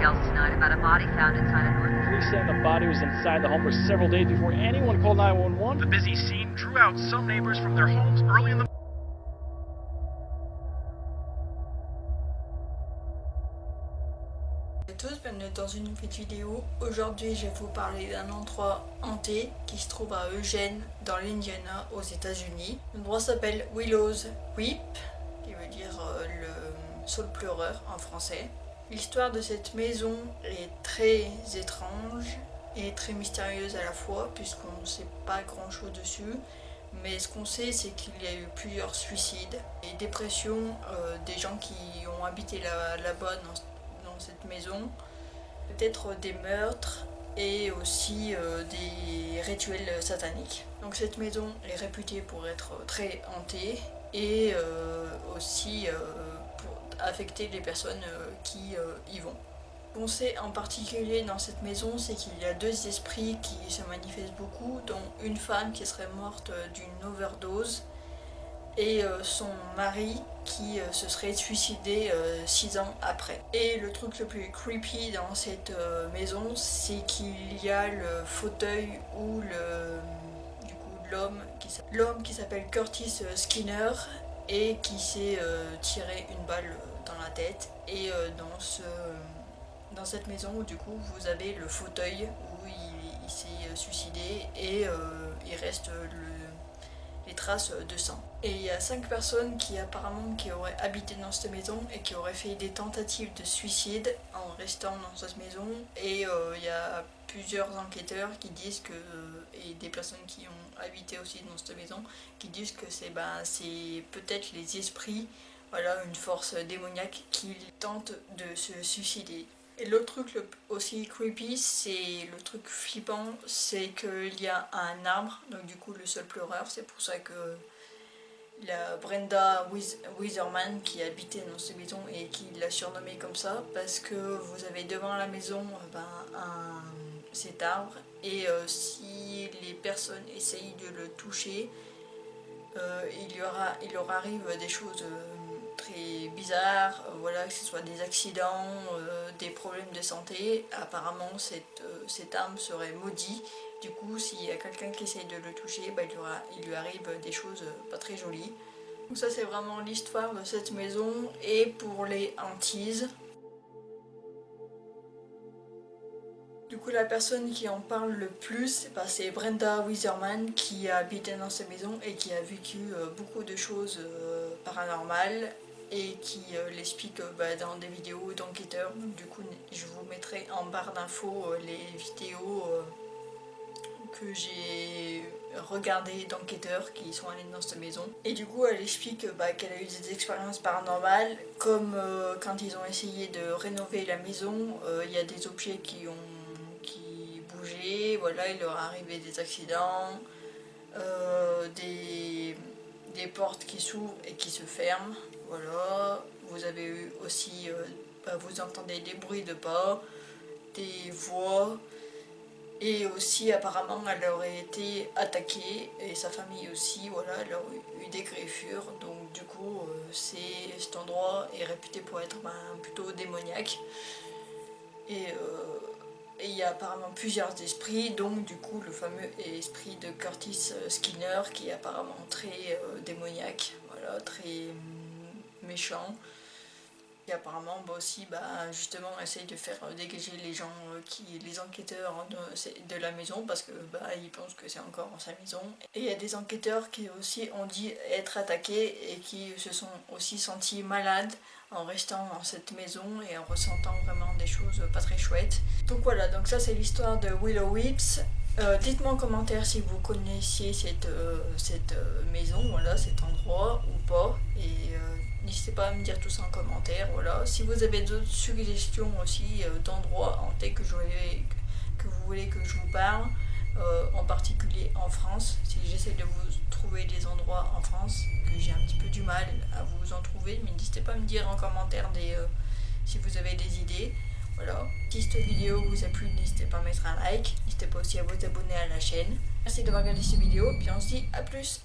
details tonight about a body found inside a North. Police saying the body was inside the home for several days before anyone called 911. The busy scene drew out some neighbors from their homes early in the Bonjour à tous, bienvenue dans une nouvelle vidéo. Aujourd'hui, je vais vous parler d'un endroit hanté qui se trouve à Eugene, dans l'Indiana, aux États-Unis. L'endroit s'appelle Willows Weep, qui veut dire le saule pleureur en français. L'histoire de cette maison est très étrange et très mystérieuse à la fois, puisqu'on ne sait pas grand-chose dessus. Mais ce qu'on sait, c'est qu'il y a eu plusieurs suicides et dépressions des gens qui ont habité là-bas dans cette maison, peut-être des meurtres et aussi des rituels sataniques. Donc cette maison est réputée pour être très hantée et aussi pour affecter les personnes qui y vont. Ce qu'on sait en particulier dans cette maison, c'est qu'il y a deux esprits qui se manifestent beaucoup, dont une femme qui serait morte d'une overdose et son mari qui se serait suicidé 6 ans après. Et le truc le plus creepy dans cette maison, c'est qu'il y a le fauteuil où l'homme qui s'appelle Curtis Skinner et qui s'est tiré une balle dans la tête. Et dans cette maison, du coup, vous avez le fauteuil où il s'est suicidé et il reste les traces de sang. Et il y a 5 personnes qui auraient habité dans cette maison et qui auraient fait des tentatives de suicide en restant dans cette maison. Et il y a plusieurs enquêteurs qui disent que, et des personnes qui ont habité aussi dans cette maison, qui disent que c'est peut-être les esprits, voilà, une force démoniaque qui tente de se suicider. Et l'autre truc aussi creepy, c'est le truc flippant, c'est qu'il y a un arbre, donc du coup le seul pleureur, c'est pour ça que la Brenda Wiserman qui habitait dans cette maison et qui l'a surnommé comme ça, parce que vous avez devant la maison cet arbre et si les personnes essayent de le toucher, il leur arrive des choses très bizarres, voilà, que ce soit des accidents, des problèmes de santé. Apparemment cette arme serait maudite, du coup s'il y a quelqu'un qui essaye de le toucher, il lui arrive des choses pas très jolies. Donc ça c'est vraiment l'histoire de cette maison. Et pour les hantises, du coup la personne qui en parle le plus, c'est Brenda Wiserman qui a habité dans cette maison et qui a vécu beaucoup de choses paranormales et qui l'explique dans des vidéos d'enquêteurs. Du coup je vous mettrai en barre d'infos les vidéos que j'ai regardées d'enquêteurs qui sont allés dans cette maison. Et du coup elle explique qu'elle a eu des expériences paranormales, comme quand ils ont essayé de rénover la maison, il y a des objets qui bougeaient, voilà, il leur arrivait des accidents, des portes qui s'ouvrent et qui se ferment, voilà. Vous avez eu aussi, vous entendez des bruits de pas, des voix, et aussi apparemment elle aurait été attaquée et sa famille aussi, voilà, elle aurait eu des griffures. Donc du coup cet endroit est réputé pour être plutôt démoniaque et il y a apparemment plusieurs esprits, donc du coup le fameux esprit de Curtis Skinner qui est apparemment très démoniaque, voilà, très méchant, et apparemment aussi justement essaye de faire dégager les gens, les enquêteurs de la maison, parce que ils pensent que c'est encore sa maison. Et il y a des enquêteurs qui aussi ont dit être attaqués et qui se sont aussi sentis malades en restant dans cette maison et en ressentant vraiment des choses pas très chouettes. Donc voilà, donc ça c'est l'histoire de Willow Weeps. Dites-moi en commentaire si vous connaissiez cette maison, voilà, cet endroit ou pas, et n'hésitez pas à me dire tout ça en commentaire, voilà. Si vous avez d'autres suggestions aussi d'endroits hantés que vous voulez que je vous parle, en particulier en France, si j'essaie de vous trouver des endroits en France, que j'ai un petit peu du mal à vous en trouver, mais n'hésitez pas à me dire en commentaire si vous avez des idées. Voilà. Si cette vidéo vous a plu, n'hésitez pas à mettre un like, n'hésitez pas aussi à vous abonner à la chaîne. Merci d'avoir regardé cette vidéo, puis on se dit à plus.